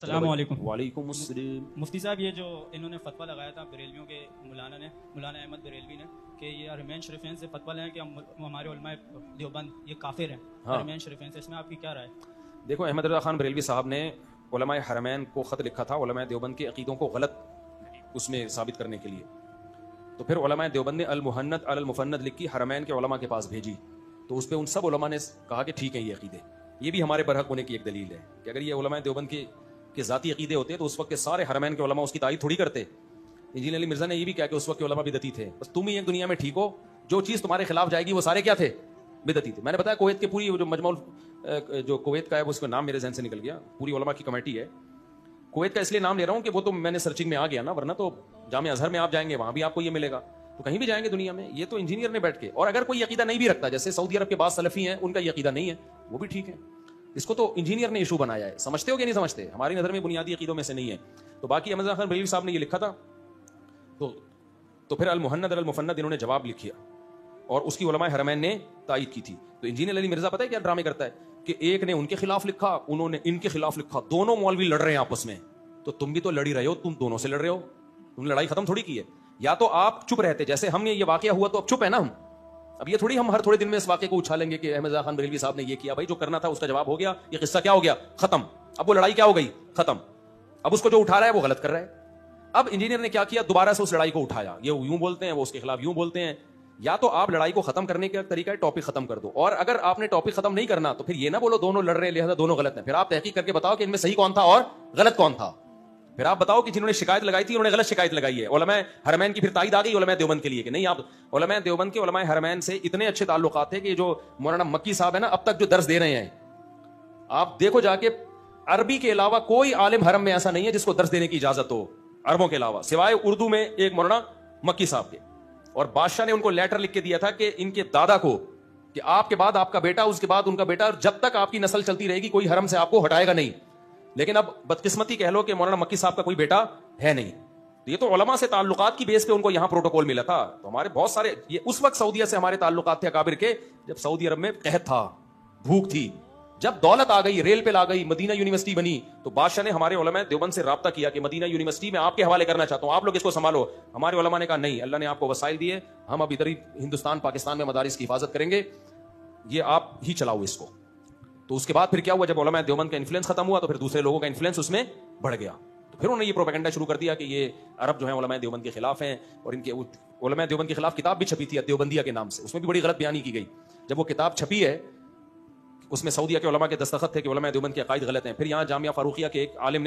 السلام علیکم۔ وعلیکم السلام۔ مفتی صاحب، یہ جو انہوں نے فتویٰ لگایا تھا بریلویوں کے مولانا احمد بریلوی نے کہ یہ حرمین شریفین سے فتویٰ لیں کہ ہمارے علماء دیوبند یہ کافر ہیں حرمین شریفین سے، اس میں آپ کی کیا رائے؟ دیکھو، احمد رضا خان بریلوی صاحب نے علماء حرمین کو خط لکھا تھا علماء دیوبند کے عقیدوں کو غلط اس میں ثابت کرنے کے لیے، تو پھر علماء دیوبند نے المحند علی المفند لکھ کی حرمین کے علماء کے پاس بھیجی، تو اس پہ ان سب علماء نے کہا کہ ٹھیک ہے یہ عقیدے، یہ بھی ہمارے برحق ہونے کی ایک دلیل ہے کہ اگر یہ علماء دیوبند کے ذاتی عقیدے ہوتے تو اس وقت کے سارے حرمین کے علماء اس کی تائید تھوڑی کرتے۔ انجینئر علی مرزا نے یہ بھی کہا کہ اس وقت کے علماء بدعتی تھے، بس تم ہی ایک دنیا میں ٹھیک ہو، جو چیز تمہارے خلاف جائے گی وہ سارے کیا تھے؟ بدعتی تھے۔ میں نے بتایا کویت کے پوری جو مجمع جو کویت کا ہے، اس کا نام میرے ذہن سے نکل گیا، پوری علماء کی کمیٹی ہے کویت کا، اس لیے نام لے رہا ہوں کہ وہ تو میں نے سرچنگ میں آ گیا نا، ورنہ تو جامعہ ازہر میں آپ جائیں گے وہاں بھی آپ کو یہ ملے گا، تو کہیں بھی جائیں گے دنیا میں، یہ تو انجینئر نے بیٹھ کے، اور اگر کوئی عقیدہ نہیں بھی رکھتا، جیسے سعودی عرب کے بعض سلفی ہیں ان کا یہ عقیدہ نہیں ہے، وہ بھی ٹھیک ہے، اس کو تو انجینئر نے ایشو بنایا ہے، سمجھتے ہو کہ نہیں سمجھتے؟ ہماری نظر میں بنیادی عقیدوں میں سے نہیں ہے۔ تو باقی احمد رضا خان بریلوی صاحب نے یہ لکھا تھا، تو پھر المحند علی المفند انہوں نے جواب لکھیا اور اس کی علماء حرمین نے تائید کی تھی۔ تو انجینئر علی مرزا پتہ ہے کیا ڈرامے کرتا ہے کہ ایک نے ان کے خلاف لکھا، انہوں نے ان کے خلاف لکھا، دونوں مولوی لڑ رہے ہیں آپس میں، تو تم بھی تو لڑ ہی رہے ہو، تم دونوں سے لڑ رہے ہو، تم نے لڑائی ختم تھوڑی کی ہے، یا تو آپ چپ رہتے، جیسے ہم نے یہ واقعہ ہوا تو اب چپ ہے نا ہم، اب یہ تھوڑی ہم ہر تھوڑے دن میں اس واقعے کو اچھالیں گے کہ احمد رضا خان بریلوی صاحب نے یہ کیا، بھائی جو کرنا تھا اس کا جواب ہو گیا، یہ قصہ کیا ہو گیا، ختم، اب وہ لڑائی کیا ہو گئی، ختم، اب اس کو جو اٹھا رہا ہے وہ غلط کر رہا ہے۔ اب انجینئر نے کیا کیا، دوبارہ سے اس لڑائی کو اٹھایا، یہ یوں بولتے ہیں وہ اس کے خلاف یوں بولتے ہیں، یا تو آپ لڑائی کو ختم کرنے کا طریقہ ہے ٹاپک ختم کر دو، اور اگر آپ نے ٹاپک ختم نہیں کرنا تو پھر یہ نہ بولو دونوں لڑ رہے ہیں لہذا دونوں غلط ہیں، پھر آپ تحقیق کر کے بتاؤ کہ ان میں صحیح کون تھا اور غلط کون تھا، پھر آپ بتاؤ کہ جنہوں نے شکایت لگائی تھی انہوں نے غلط شکایت لگائی ہے۔ علماء حرمین کی پھر تائید آ گئی علماء دیوبند کے لیے کہ نہیں، آپ علماء دیوبند کے علماء حرمین سے اتنے اچھے تعلقات تھے کہ جو مولانا مکی صاحب ہے نا اب تک جو درس دے رہے ہیں، آپ دیکھو جا کے، عربی کے علاوہ کوئی عالم حرم میں ایسا نہیں ہے جس کو درس دینے کی اجازت ہو عربوں کے علاوہ، سوائے اردو میں ایک مولانا مکی صاحب کے، اور بادشاہ نے ان کو لیٹر لکھ کے دیا تھا کہ ان کے دادا کو کہ آپ کے بعد آپ کا بیٹا، اس کے بعد ان کا بیٹا، جب تک آپ کی نسل چلتی رہے گی کوئی حرم سے آپ کو ہٹائے گا نہیں، لیکن اب بدقسمتی کہہ لو کہ مولانا مکی صاحب کا کوئی بیٹا ہے نہیں، تو یہ تو علماء سے تعلقات کی بیس پہ ان کو یہاں پروٹوکول ملا تھا، تو ہمارے بہت سارے یہ اس وقت سعودیہ سے ہمارے تعلقات تھے اکابر کے، جب سعودی عرب میں قحط تھا، بھوک تھی، جب دولت آ گئی، ریل پہ لا گئی، مدینہ یونیورسٹی بنی، تو بادشاہ نے ہمارے علماء دیوبند سے رابطہ کیا کہ مدینہ یونیورسٹی میں آپ کے حوالے کرنا چاہتا ہوں، آپ لوگ اس کو سنبھالو، ہمارے علماء نے کہا نہیں، اللہ نے آپ کو وسائل دیے، ہم اب ادھر ہی ہندوستان پاکستان میں مدارس کی حفاظت کریں گے، یہ آپ ہی چلاؤ اس کو۔ تو اس کے بعد پھر کیا ہوا، جب علماء دیوبند کا انفلوئنس ختم ہوا تو پھر دوسرے لوگوں کا انفلوئنس اس میں بڑھ گیا، تو پھر انہوں نے یہ پروپیگنڈا شروع کر دیا کہ یہ عرب جو ہیں علماء دیوبند کے خلاف ہیں، اور ان کے علماء دیوبند کے خلاف کتاب بھی چھپی تھی دیوبندیہ کے نام سے، اس میں بھی بڑی غلط بیانی کی گئی، جب وہ کتاب چھپی ہے اس میں سعودیہ کے علماء کے دستخط تھے کہ علماء دیوبند کے عقائد غلط ہیں، پھر یہاں جامعہ فاروقیہ کے ایک عالم نے